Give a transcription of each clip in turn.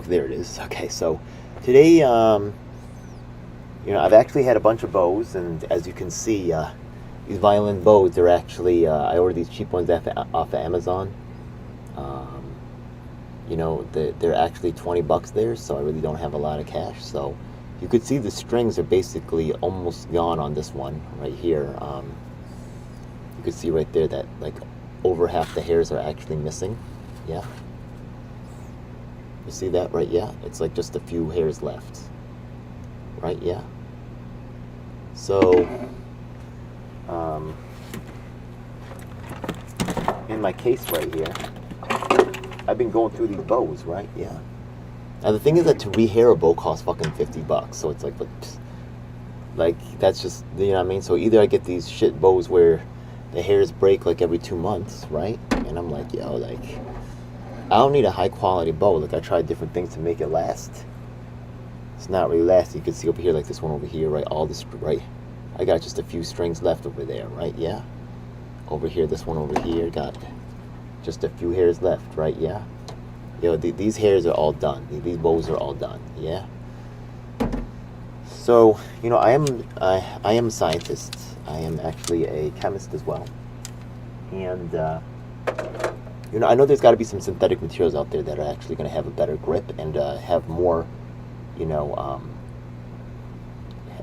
there it is. Okay, so today, I've actually had a bunch of bows, and as you can see, these violin bows, they're actually, I ordered these cheap ones off of Amazon. Um, they're actually 20 bucks there, so I really don't have a lot of cash. So you could see the strings are basically almost gone on this one right here. You could see right there that like over half the hairs are actually missing. Yeah. You see that, right? Yeah. It's like just a few hairs left. Right? Yeah. So, in my case right here, I've been going through these bows, right? Yeah. Now the thing is that to rehair a bow costs fucking 50 bucks. So it's like that's just, you know what I mean? So either I get these shit bows where the hairs break like every 2 months, right? And I'm like, yo, like, I don't need a high quality bow. Like, I tried different things to make it last. It's not really lasting. You can see over here, like this one over here, right? All this, right? I got just a few strings left over there, right? Yeah. Over here, this one over here, got just a few hairs left, right? Yeah. These hairs are all done. These bows are all done, yeah. So, I am a scientist. I am actually a chemist as well. And, I know there's got to be some synthetic materials out there that are actually going to have a better grip and have more,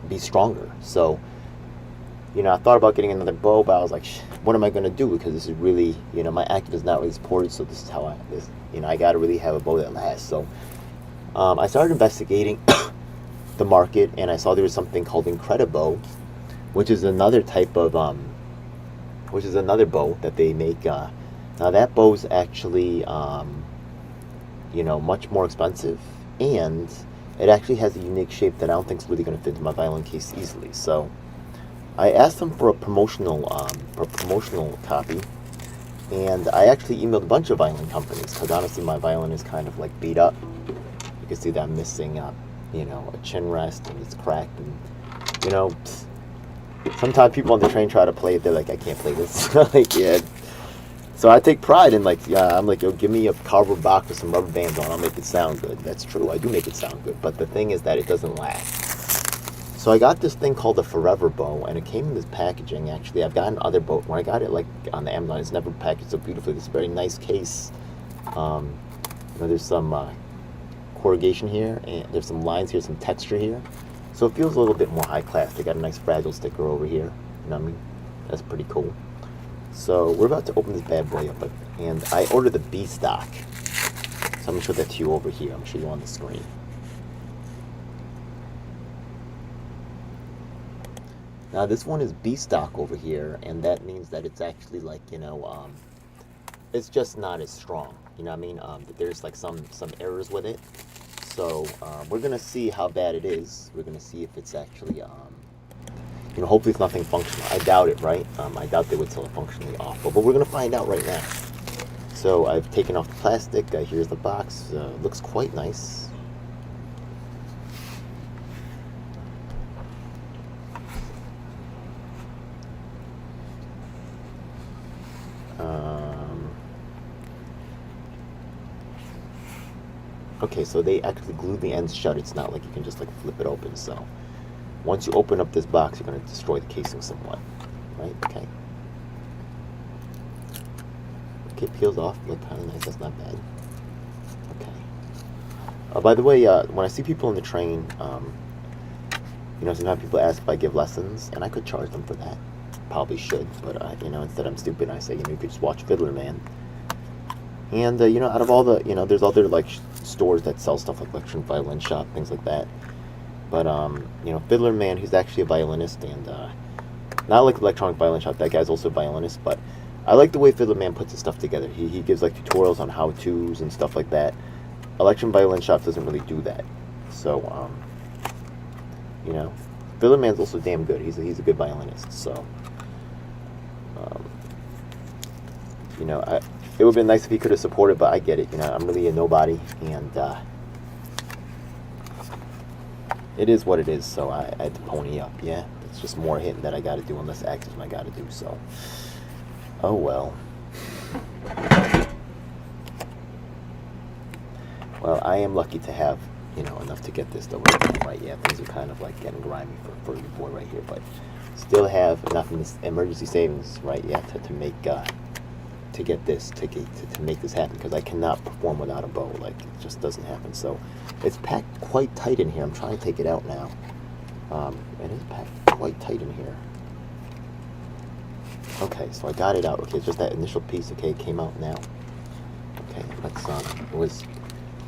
be stronger. So, I thought about getting another bow, but I was like, what am I going to do? Because this is really, my active is not really supported, so this is how I got to really have a bow that lasts. So, I started investigating the market, and I saw there was something called Incredibow, which is another type of, which is another bow that they make. Now that bow's actually, much more expensive, and it actually has a unique shape that I don't think is really going to fit into my violin case easily. So I asked them for a promotional copy, and I actually emailed a bunch of violin companies because honestly my violin is kind of like beat up. You can see that I'm missing, a chin rest, and it's cracked, and sometimes people on the train try to play it. They're like, I can't play this. Like, yeah. So I take pride in I'm like, yo, give me a cardboard box with some rubber bands on. I'll make it sound good. That's true. I do make it sound good. But the thing is that it doesn't last. So I got this thing called the Forever Bow, and it came in this packaging. Actually, I've gotten other bows. When I got it like on the Amazon, it's never packaged so beautifully. This very nice case. There's some corrugation here, and there's some lines here, some texture here. So it feels a little bit more high class. They got a nice fragile sticker over here. You know what I mean? That's pretty cool. So we're about to open this bad boy up, and I ordered the B stock. So I'm gonna show that to you over here. I'm gonna show you on the screen. Now this one is B stock over here, and that means that it's actually like, it's just not as strong. You know what I mean? There's like some errors with it. So we're gonna see how bad it is. We're gonna see if it's actually, hopefully it's nothing functional. I doubt it, right? I doubt they would sell it functionally off, but we're gonna find out right now. So I've taken off the plastic. Here's the box. Looks quite nice. Okay, so they actually glue the ends shut. It's not like you can just like flip it open. So once you open up this box, you're going to destroy the casing somewhat, right? Okay. Okay, peels off. Look kind of nice. That's not bad. Okay. By the way, when I see people on the train, sometimes people ask if I give lessons, and I could charge them for that. Probably should, but instead I'm stupid. I say, you could just watch Fiddlerman. And out of all the, there's other like stores that sell stuff like Fiddlershop, things like that. But Fiddlerman, he's actually a violinist, and not like Electronic Violin Shop. That guy's also a violinist, but I like the way Fiddlerman puts his stuff together. He gives like tutorials on how-tos and stuff like that. Electronic Violin Shop doesn't really do that. So Fiddlerman's also damn good. He's a good violinist. So it would have been nice if he could have supported, but I get it. I'm really a nobody, and it is what it is. So I had to pony up. Yeah, it's just more hitting that I got to do, and less active I got to do. So, oh well. Well, I am lucky to have, you know, enough to get this though. Right, yeah, things are kind of like getting grimy for your boy right here, but still have enough in this emergency savings, right, yeah, to make, to get this, to make this happen, because I cannot perform without a bow, like, it just doesn't happen. So, it's packed quite tight in here. I'm trying to take it out now. It is packed quite tight in here. Okay, so I got it out. Okay, just that initial piece, okay, it came out now. Okay, let's,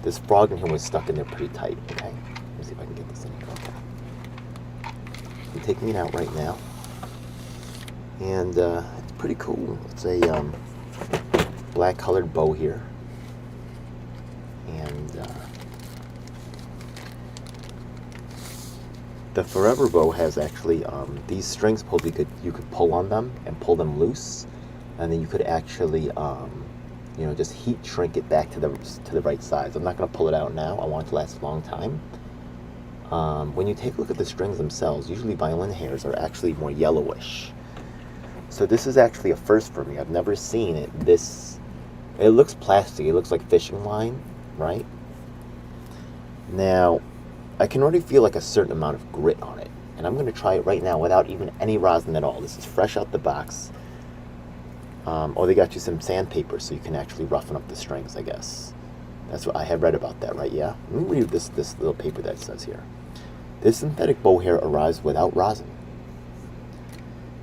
this frog in here was stuck in there pretty tight, okay? Let me see if I can get this in here, okay. I'm taking it out right now. And, it's pretty cool. It's a, black colored bow here. And, the Forever bow has actually, these strings pulled, you could pull on them and pull them loose, and then you could actually, you know, just heat shrink it back to the right size. I'm not going to pull it out now. I want it to last a long time. When you take a look at the strings themselves, usually violin hairs are actually more yellowish. So this is actually a first for me. I've never seen it this. It looks plastic. It looks like fishing line, right? Now, I can already feel like a certain amount of grit on it, and I'm going to try it right now without even any rosin at all. This is fresh out the box. Oh, they got you some sandpaper so you can actually roughen up the strings, I guess. That's what I have read about that, right? Yeah. Let me read this little paper that says here. This synthetic bow hair arrives without rosin.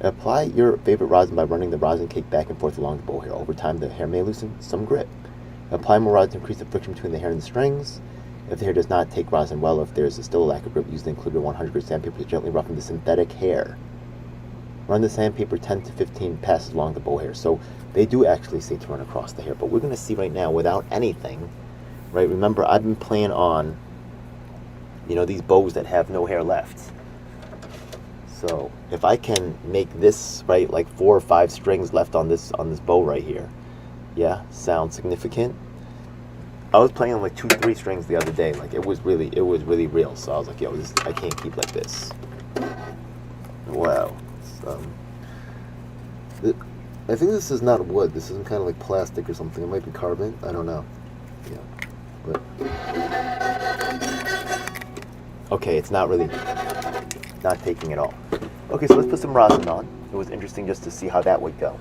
Apply your favorite rosin by running the rosin cake back and forth along the bow hair. Over time, the hair may loosen some grip. Apply more rosin to increase the friction between the hair and the strings. If the hair does not take rosin well, or if there is still a lack of grip, use the included 100 grit sandpaper to gently roughen the synthetic hair. Run the sandpaper 10 to 15 passes along the bow hair. So they do actually say to run across the hair, but we're going to see right now without anything, right? Remember, I've been playing on, you know, these bows that have no hair left. So if I can make this, right, like 4 or 5 strings left on this bow right here, yeah, sound significant. I was playing on like 2, 3 strings the other day. Like it was really real. So I was like, yo, I can't keep like this. Wow. I think this is not wood. This isn't kind of like plastic or something. It might be carbon. I don't know. Yeah. But okay, it's not really not taking it all. Okay, so let's put some rosin on. It was interesting just to see how that would go.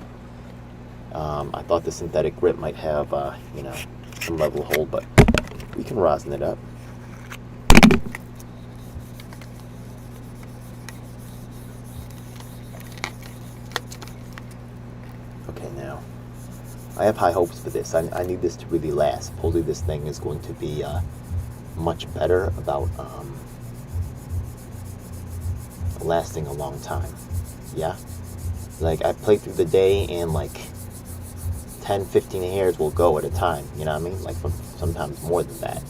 I thought the synthetic grip might have, you know, some level hold, but we can rosin it up. Okay, now I have high hopes for this. I need this to really last. Supposedly this thing is going to be much better about lasting a long time. Yeah? Like, I play through the day and like 10, 15 hairs will go at a time. You know what I mean? Like, sometimes more than that.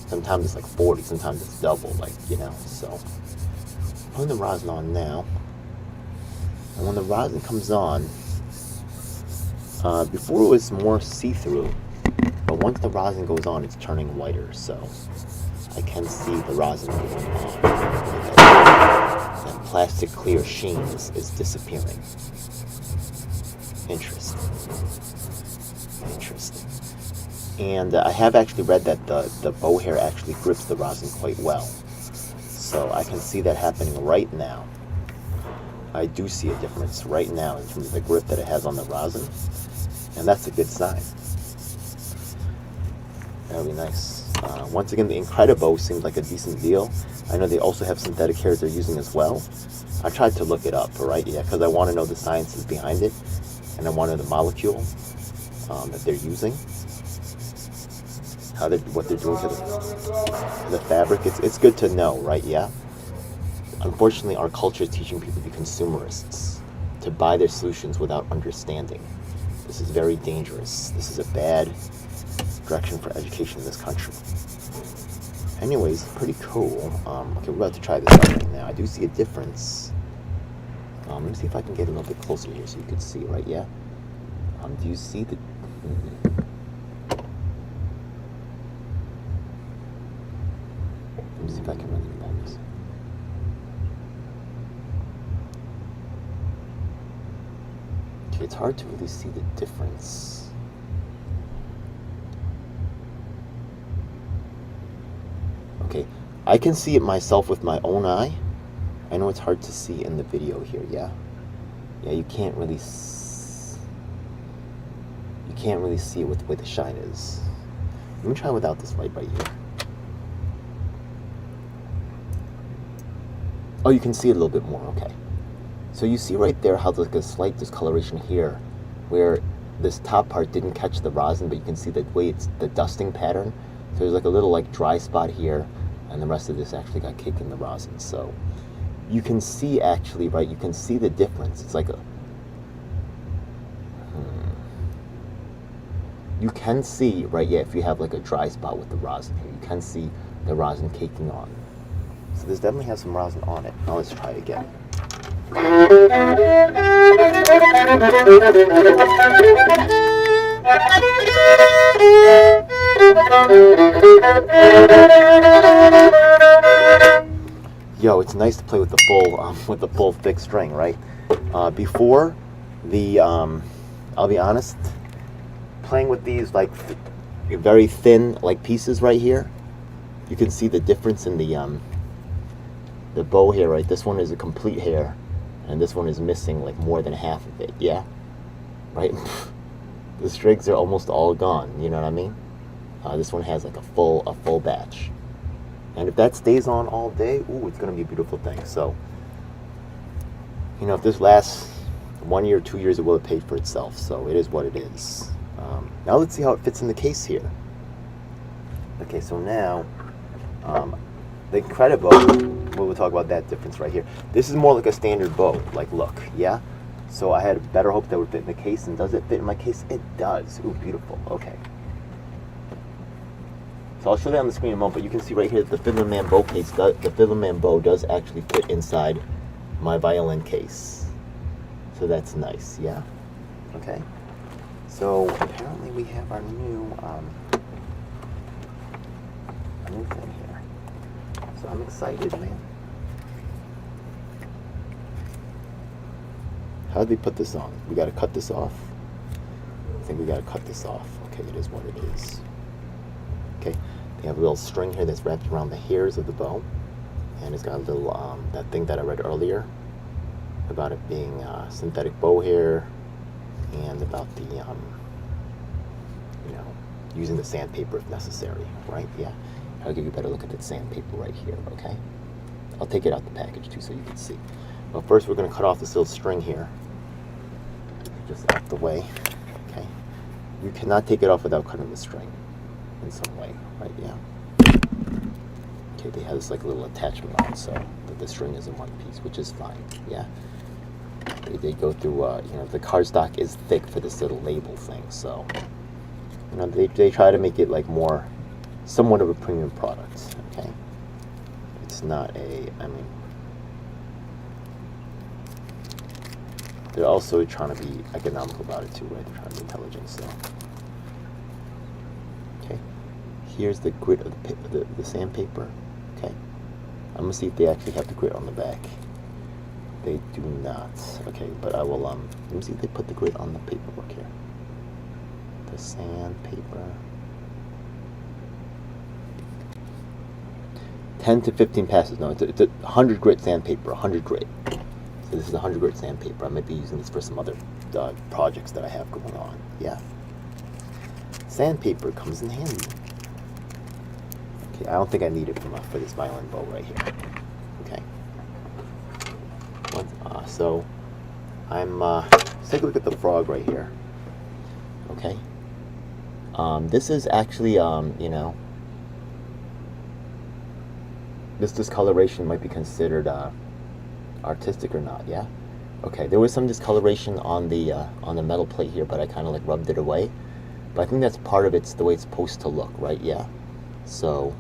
Sometimes it's like 40, sometimes it's double, like, you know. So, putting the rosin on now. And when the rosin comes on, before it was more see-through, but once the rosin goes on, it's turning whiter, so I can see the rosin going on. That plastic clear sheen is disappearing. Interesting. And I have actually read that the bow hair actually grips the rosin quite well. So I can see that happening right now. I do see a difference right now in terms of the grip that it has on the rosin. And that's a good sign. That'll be nice. Once again, the Incredibow seems like a decent deal. I know they also have synthetic hairs they're using as well. I tried to look it up, right? Yeah, because I want to know the sciences behind it. And I want to know the molecule that they're using. What they're doing to the fabric. It's good to know, right? Yeah. Unfortunately, our culture is teaching people to be consumerists, to buy their solutions without understanding. This is very dangerous. This is a bad direction for education in this country. Anyways, pretty cool. Okay, we're about to try this out right now. I do see a difference. Let me see if I can get a little bit closer here so you can see, right? Yeah. Do you see the? Let me see if I can really pull this. Okay, it's hard to really see the difference. Okay, I can see it myself with my own eye. I know it's hard to see in the video here, yeah? Yeah, you can't really see it with the way the shine is. Let me try without this light right here. Oh, you can see it a little bit more, okay. So you see right there how there's like a slight discoloration here, where this top part didn't catch the rosin, but you can see the way it's the dusting pattern. So there's like a little like dry spot here, and the rest of this actually got caked in the rosin. So you can see actually, right, you can see the difference. It's like a, you can see, right, yeah, if you have like a dry spot with the rosin here, you can see the rosin caking on. So this definitely has some rosin on it. Now let's try it again. Yo, it's nice to play with the full thick string, right? Before the, I'll be honest, playing with these like very thin like pieces right here, you can see the difference in the bow here, right? This one is a complete hair, and this one is missing like more than half of it, yeah? Right? The strings are almost all gone, you know what I mean? This one has like a full batch. And if that stays on all day, ooh, it's gonna be a beautiful thing. So, you know, if this lasts 1 year, 2 years, it will have paid for itself. So it is what it is. Now let's see how it fits in the case here. Okay, so now, the credit bow, we'll talk about that difference right here. This is more like a standard bow, like look, yeah? So I had better hope that would fit in the case, and does it fit in my case? It does. Ooh, beautiful, okay. So I'll show that on the screen in a moment, but you can see right here that the Fiddlerman bow case, the Fiddlerman bow does actually fit inside my violin case. So that's nice, yeah? Okay. So apparently we have our new thing here. So I'm excited, man. How did they put this on? We gotta cut this off. I think we gotta cut this off. Okay, it is what it is. Okay, they have a little string here that's wrapped around the hairs of the bow, and it's got a little that thing that I read earlier about it being synthetic bow hair, and about the you know, using the sandpaper if necessary, right? Yeah, I'll give you a better look at that sandpaper right here. Okay, I'll take it out the package too so you can see. But first we're going to cut off this little string here, just out the way. Okay, you cannot take it off without cutting the string in some way, right? Yeah. Okay, they have this like little attachment on so that the string is in one piece, which is fine. Yeah. They go through, you know, the cardstock is thick for this little label thing, so, you know, they try to make it like more, somewhat of a premium product, okay? It's not a, I mean, they're also trying to be economical about it too, right? They're trying to be intelligent, so. Okay, here's the grit of the sandpaper, okay? I'm gonna see if they actually have the grit on the back. They do not. Okay, but I will, let me see if they put the grit on the paperwork here. The sandpaper. 10 to 15 passes. No, it's a 100 grit sandpaper, 100 grit. So this is 100 grit sandpaper. I might be using this for some other projects that I have going on. Yeah. Sandpaper comes in handy. Okay, I don't think I need it for this violin bow right here. Okay. So let's take a look at the frog right here. Okay. This is actually, you know, this discoloration might be considered artistic or not. Yeah. Okay. There was some discoloration on the metal plate here, but I kind of like rubbed it away. But I think that's part of it's the way it's supposed to look, right? Yeah. So.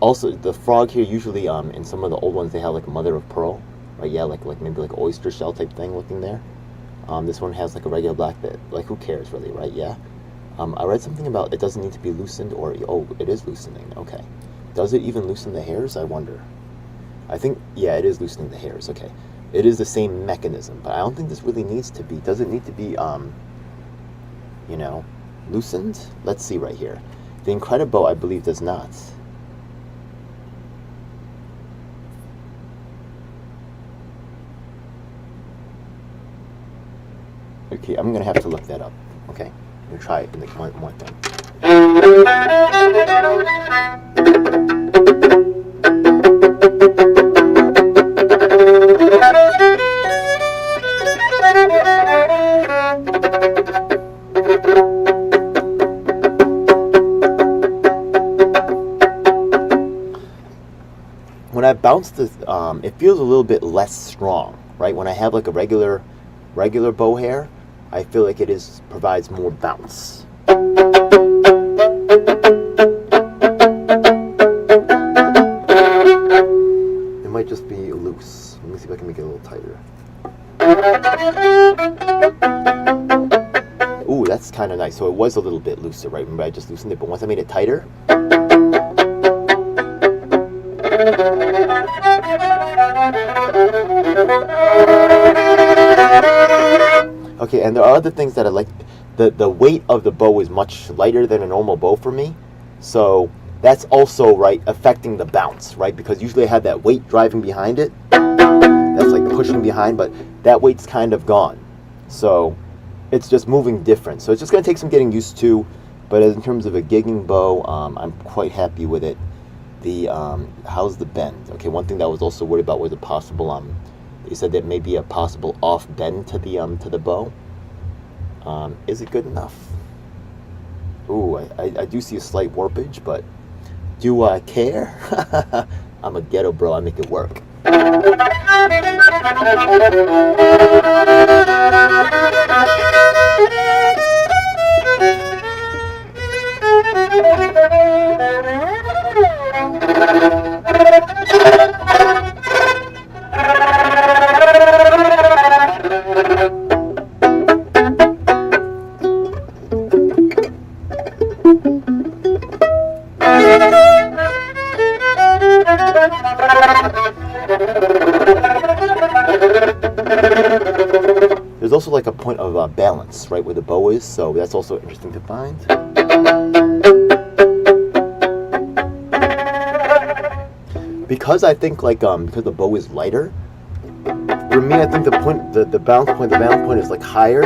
Also, the frog here, usually in some of the old ones, they have like mother of pearl, right? Yeah, like maybe like oyster shell type thing looking there. This one has like a regular black bit. Like, who cares, really, right? Yeah. I read something about it doesn't need to be loosened, or oh, it is loosening. Okay. Does it even loosen the hairs? I wonder. I think, yeah, it is loosening the hairs. Okay. It is the same mechanism, but I don't think this really needs to be. Does it need to be, you know, loosened? Let's see right here. The Incredibow, I believe, does not. Okay, I'm gonna have to look that up. Okay, I'm gonna try it in the one thing. When I bounce this, it feels a little bit less strong, right? When I have like a regular bow hair, I feel like it provides more bounce. It might just be loose. Let me see if I can make it a little tighter. Ooh, that's kind of nice. So it was a little bit looser, right? Remember I just loosened it, but once I made it tighter, okay, and there are other things that I like. The weight of the bow is much lighter than a normal bow for me, so that's also, right, affecting the bounce, right? Because usually I have that weight driving behind it. That's like pushing behind, but that weight's kind of gone. So it's just moving different. So it's just going to take some getting used to, but in terms of a gigging bow, I'm quite happy with it. How's the bend? Okay, one thing that I was also worried about was a possible, they said there may be a possible off bend to the bow. Is it good enough? Ooh, I do see a slight warpage, but do I care? I'm a ghetto bro, I make it work. There's also like a point of balance, right, where the bow is, so that's also interesting to find. Because I think because the bow is lighter, for me I think the balance point is like higher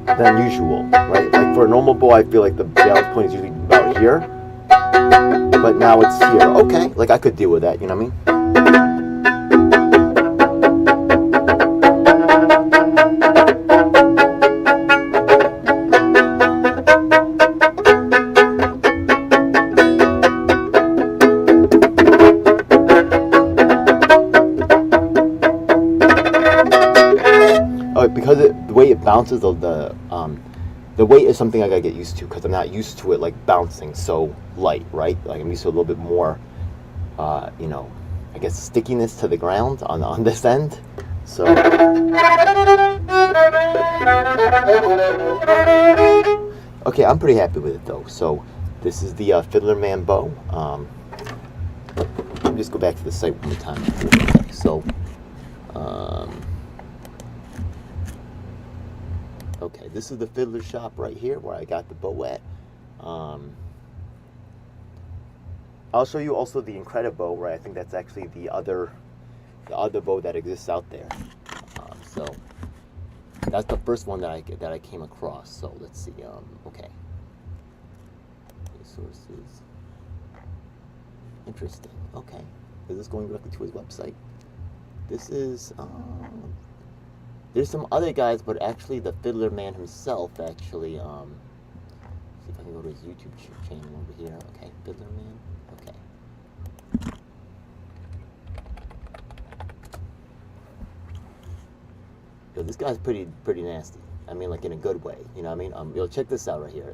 than usual, right? Like for a normal bow I feel like the balance point is usually about here, but now it's here. Okay, like I could deal with that, you know what I mean? Because the way it bounces, the weight is something I gotta get used to, because I'm not used to it like bouncing so light, right? Like I'm used to a little bit more, I guess stickiness to the ground on this end. So okay, I'm pretty happy with it though. So this is the Fiddlerman bow. Let me just go back to the site one more time. So. Okay, this is the Fiddlershop right here where I got the bow at. I'll show you also the Incredibow, right? I think that's actually the other bow that exists out there. So that's the first one that I came across. So let's see. Okay. Resources. Interesting. Okay. Is this going directly to his website? This is. There's some other guys, but actually the Fiddlerman himself actually, see if I can go to his YouTube channel over here. Okay, Fiddlerman, okay. Yo, this guy's pretty nasty. I mean, like in a good way, you know what I mean? Yo, check this out right here.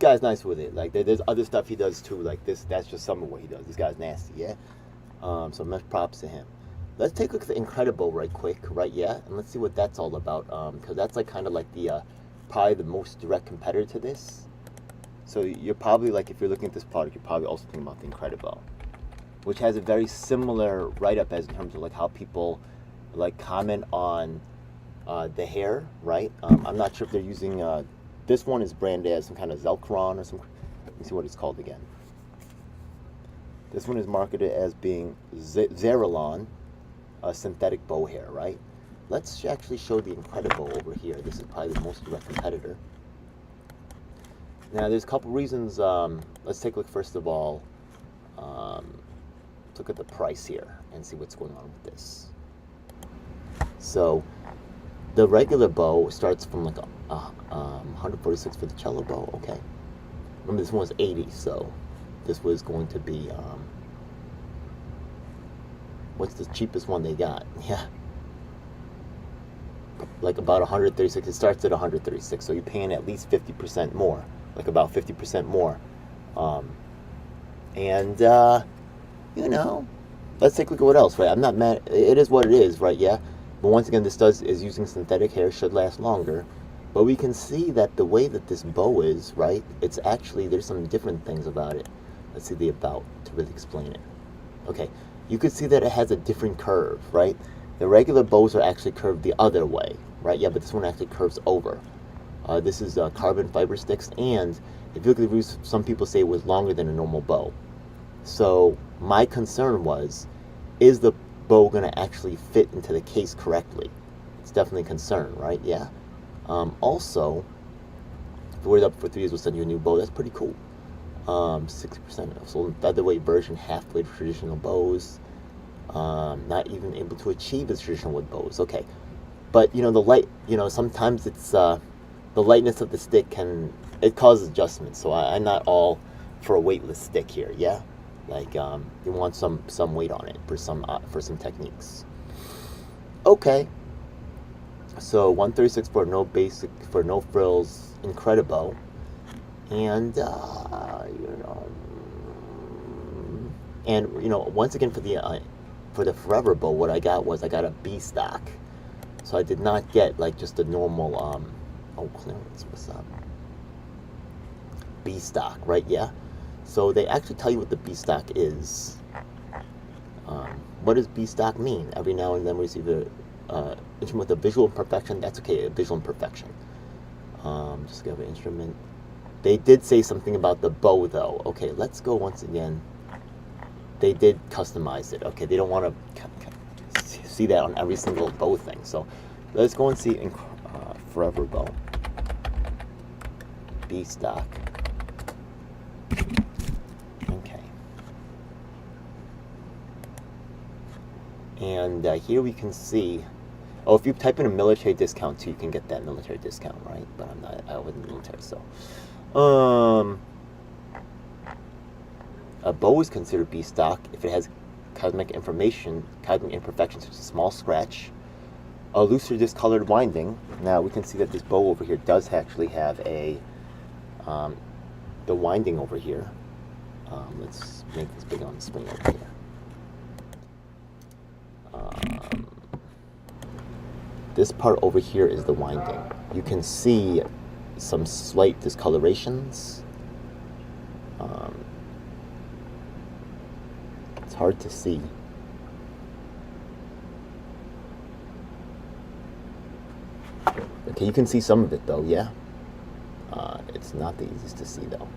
guy's nice with it. Like there's other stuff he does too. Like this, that's just some of what he does. This guy's nasty, yeah. So much props to him. Let's take a look at the Incredible right quick, right? Yeah, and let's see what that's all about. Because that's like kind of like the probably the most direct competitor to this. So you're probably like, if you're looking at this product, you're probably also thinking about the Incredible, which has a very similar write-up as in terms of like how people like comment on the hair, right? I'm not sure if they're using this one is branded as some kind of Zelkron or some. Let me see what it's called again. This one is marketed as being Zeralon, synthetic bow hair, right? Let's actually show the Incredible over here. This is probably the most direct competitor. Now, there's a couple reasons. Let's take a look first of all. Look at the price here and see what's going on with this. So, the regular bow starts from like 146 for the cello bow. Okay. Remember, this one was 80, so this was going to be what's the cheapest one they got? Yeah, like about 136. It starts at 136, so you're paying at least 50% more, like about 50% more. And you know, let's take a look at what else, right? I'm not mad. It is what it is, right? Yeah. But once again, this is using synthetic hair, should last longer. But we can see that the way that this bow is, right? It's actually, there's some different things about it. Let's see the about to really explain it. Okay, you can see that it has a different curve, right? The regular bows are actually curved the other way, right? Yeah, but this one actually curves over. This is carbon fiber sticks, and if you look at the reviews, some people say it was longer than a normal bow. So my concern was, is the bow going to actually fit into the case correctly? It's definitely a concern, right? Yeah. Also, if we're up for 3 years, we'll send you a new bow. That's pretty cool. 60% off. So featherweight version, half-weight traditional bows. Not even able to achieve as traditional wood bows. Okay, but you know the light. You know sometimes it's the lightness of the stick it causes adjustments. So I'm not all for a weightless stick here. Yeah, like you want some weight on it for some techniques. Okay. So 136 for no frills, Incredible, and once again for the Forever bow, what I got was a B stock, so I did not get like just a normal clearance. What's up? B stock, right? Yeah. So they actually tell you what the B stock is. What does B stock mean? Every now and then we receive a instrument with a visual imperfection. That's okay, a visual imperfection. Just give an instrument. They did say something about the bow though. Okay, let's go once again. They did customize it. Okay, they don't want to see that on every single bow thing. So let's go and see Forever bow. B stock. Okay. And here we can see. Oh, if you type in a military discount too, you can get that military discount, right? But I wasn't military, so. A bow is considered B stock if it has cosmetic imperfection such as a small scratch, a looser discolored winding. Now we can see that this bow over here does actually have the winding over here. Let's make this big on the spring over here. This part over here is the winding. You can see some slight discolorations. It's hard to see. Okay, you can see some of it though, yeah? It's not the easiest to see though.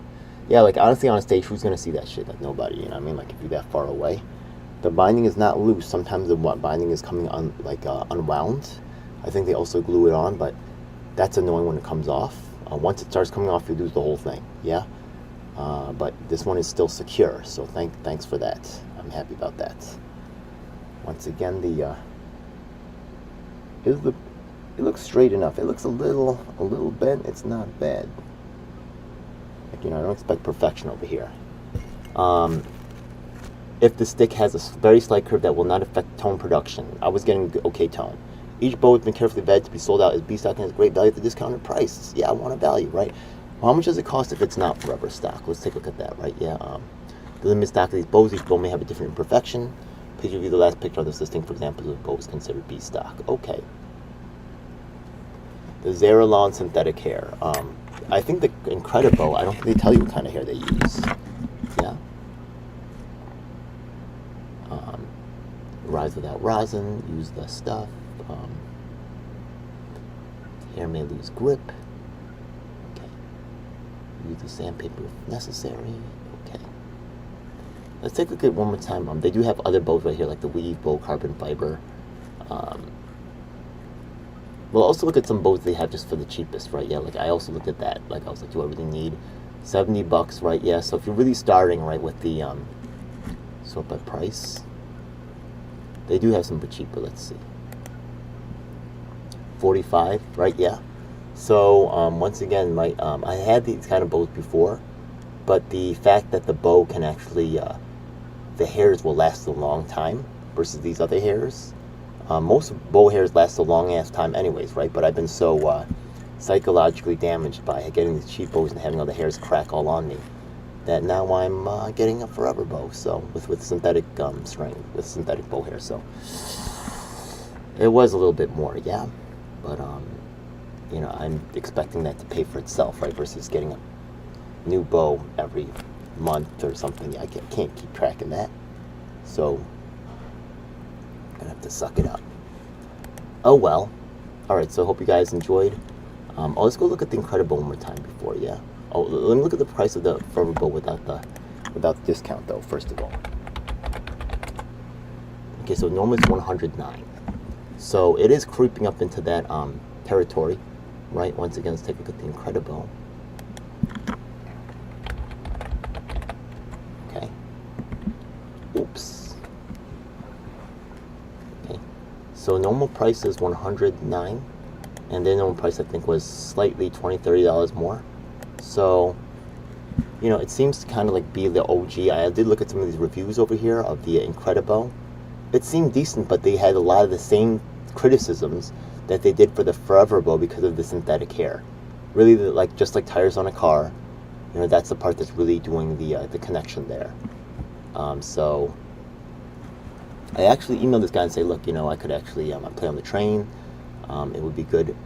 Yeah, like honestly on a stage, who's gonna see that shit? Like nobody, you know what I mean? Like if you're that far away. The binding is not loose. Sometimes the binding is coming on unwound. I think they also glue it on, but that's annoying when it comes off. Once it starts coming off, you lose the whole thing, yeah? But this one is still secure, so thanks for that. I'm happy about that. Once again, it looks straight enough. It looks a little bent. It's not bad. Like, I don't expect perfection over here. If the stick has a very slight curve that will not affect tone production, I was getting okay tone. Each bow has been carefully vetted to be sold out as B stock and has great value at the discounted price. Yeah, I want a value, right? Well, how much does it cost if it's not forever stock? Let's take a look at that, right? Yeah. The limited stock of these bows, each bow may have a different imperfection. Please review the last picture of this listing for examples of bows considered B stock. Okay. The Zeralon synthetic hair. I think the Incredibow, I don't think they tell you what kind of hair they use. Yeah. Rise without rosin, use less stuff. Hair may lose grip. Okay. Use the sandpaper if necessary. Okay. Let's take a look at it one more time. They do have other bows right here, like the weave bow, carbon fiber. We'll also look at some bows they have just for the cheapest, right? Yeah, like I also looked at that. Like I was like, do I really need $70, right? Yeah, so if you're really starting, right, with the sort by price, they do have some for cheaper. Let's see. 45, right? Yeah. So once again, I had these kind of bows before, but the fact that the bow can actually, the hairs will last a long time versus these other hairs. Most bow hairs last a long ass time anyways, right? But I've been so psychologically damaged by getting these cheap bows and having all the hairs crack all on me that now I'm getting a forever bow, so with synthetic string, with synthetic bow hair. So it was a little bit more, yeah, but you know, I'm expecting that to pay for itself, right? Versus getting a new bow every month or something. I can't keep track of that, so I'm gonna have to suck it up. Oh well. Alright, so I hope you guys enjoyed. Let's go look at the Incredibow one more time before, yeah. Oh, let me look at the price of the forever bow without the discount though, first of all. Okay, so normally it's 109. So it is creeping up into that territory, right? Once again, let's take a look at the Incredibow. Okay. Oops. Okay. So normal price is 109, and their normal price I think was slightly $20-$30 more. So, you know, it seems to kind of like be the OG. I did look at some of these reviews over here of the Incredibow. It seemed decent, but they had a lot of the same criticisms that they did for the forever bow because of the synthetic hair. Really, like just like tires on a car, you know, that's the part that's really doing the connection there. So I actually emailed this guy and say, look, you know, I could actually play on the train. It would be good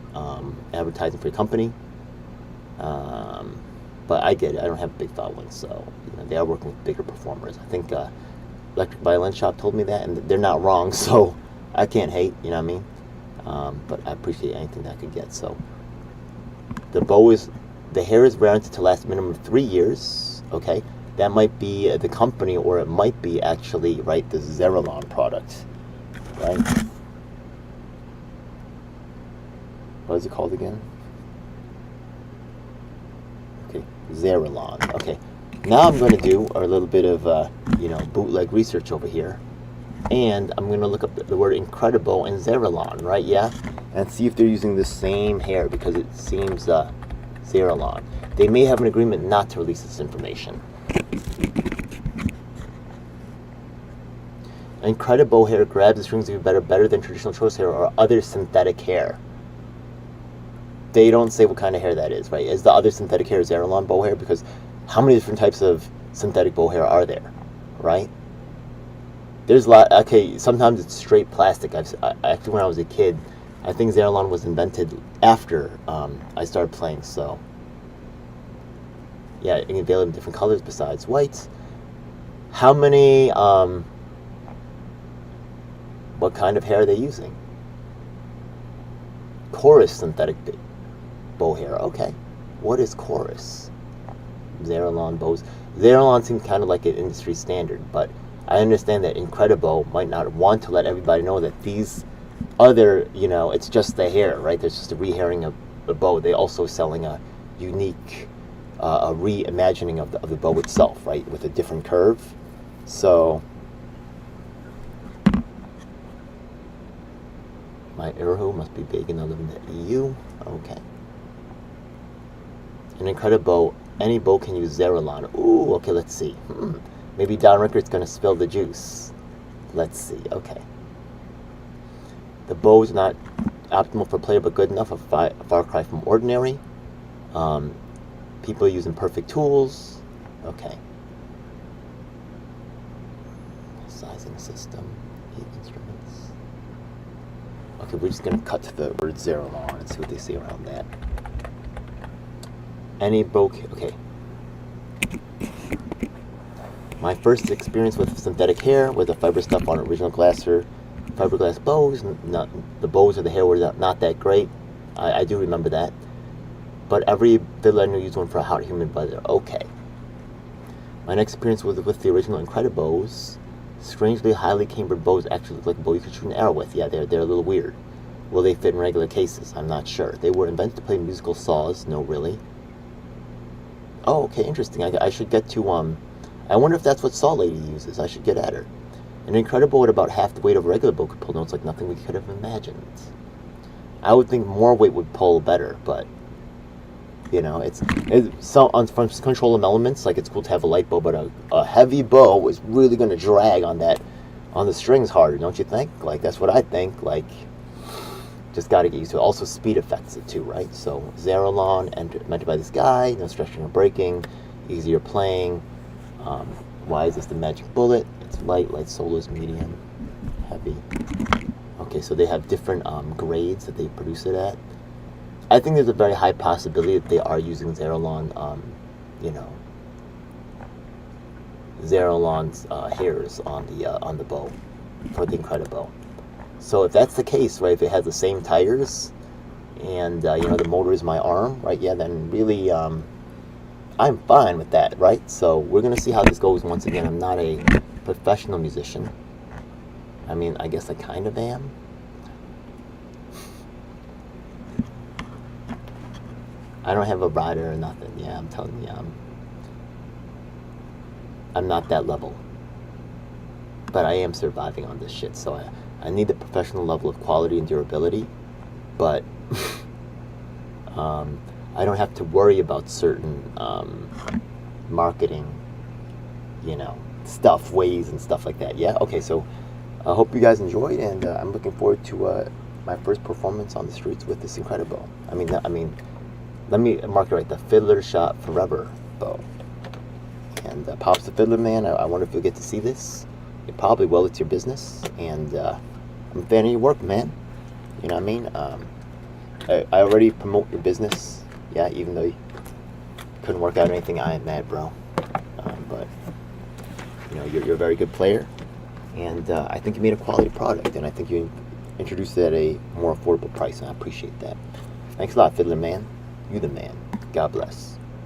advertising for your company. But I get it. I don't have a big following, so you know, they are working with bigger performers. I think Electric Violin Shop told me that, and they're not wrong. So I can't hate, you know what I mean? But I appreciate anything that I could get. So the hair is warranted to last a minimum of 3 years. Okay, that might be the company, or it might be actually right the Zeralon product, right? What is it called again? Okay, Zeralon. Okay, now I'm going to do a little bit of you know, bootleg research over here, and I'm going to look up the word Incredibow and Zeralon, right? Yeah, and see if they're using the same hair, because it seems Zeralon. They may have an agreement not to release this information. Incredibow hair grabs the strings even better than traditional choice hair or other synthetic hair. They don't say what kind of hair that is, right? Is the other synthetic hair Zeralon bow hair? Because how many different types of synthetic bow hair are there, right? There's a lot. Okay, sometimes it's straight plastic. Actually, when I was a kid, I think Zeralon was invented after I started playing. So yeah, it can be available in different colors besides white. How many? What kind of hair are they using? Chorus synthetic bow hair. Okay, what is chorus? Zeralon bows. Zeralon seems kind of like an industry standard, but I understand that Incredibow might not want to let everybody know that these other, you know, it's just the hair, right? There's just a rehairing of the bow. They're also selling a unique, a reimagining of the bow itself, right, with a different curve. So my arrow must be big enough in the EU. Okay. An Incredibow, any bow can use Zeralon. Ooh, okay, let's see. Maybe Don Rickard's going to spill the juice. Let's see, okay. The bow is not optimal for player, but good enough, a far cry from ordinary. people using perfect tools. Okay. Sizing system. 8 instruments. Okay, we're just gonna cut to the word Zerolon and see what they say around that. Any okay. My first experience with synthetic hair was the fiber stuff on original fiberglass bows. The bows or the hair were not that great. I do remember that. But every fiddler I knew used one for a hot humid buzzer. Okay. My next experience was with the original Incredibows bows. Strangely, highly cambered bows actually look like a bow you could shoot an arrow with. Yeah, they're a little weird. Will they fit in regular cases? I'm not sure. They were invented to play musical saws. No, really. Oh, okay, interesting. I should get to, I wonder if that's what Saw Lady uses. I should get at her. An Incredibow at about half the weight of a regular bow could pull notes like nothing we could have imagined. I would think more weight would pull better, but, you know, it's so from control of elements, like it's cool to have a light bow, but a heavy bow is really going to drag on the strings harder, don't you think? Like, that's what I think. Like, just got to get used to it. Also, speed affects it too, right? So, Zerolon, invented by this guy, no stretching or breaking, easier playing. Why is this the magic bullet? It's light solos, medium, heavy. Okay, so they have different grades that they produce it at. I think there's a very high possibility that they are using Zerolon, Zerolon's hairs on the bow for the Incredibow. So if that's the case, right, if it has the same tires and, the motor is my arm, right, yeah, then really, I'm fine with that, right? So we're going to see how this goes once again. I'm not a professional musician. I mean, I guess I kind of am. I don't have a rider or nothing. Yeah, I'm telling you, I'm not that level. But I am surviving on this shit, so I need the professional level of quality and durability. But I don't have to worry about certain marketing, ways and stuff like that. Yeah, okay, so I hope you guys enjoyed, and I'm looking forward to my first performance on the streets with this Incredibow. I mean, let me mark it right, the Fiddlershop Forever bow. And pops to Fiddlerman. I wonder if you'll get to see this. You probably will. It's your business, and I'm a fan of your work, man. You know what I mean? I already promote your business. Yeah, even though you couldn't work out anything, I ain't mad, bro. But you're a very good player, and I think you made a quality product, and I think you introduced it at a more affordable price, and I appreciate that. Thanks a lot, Fiddler Man. You the man. God bless.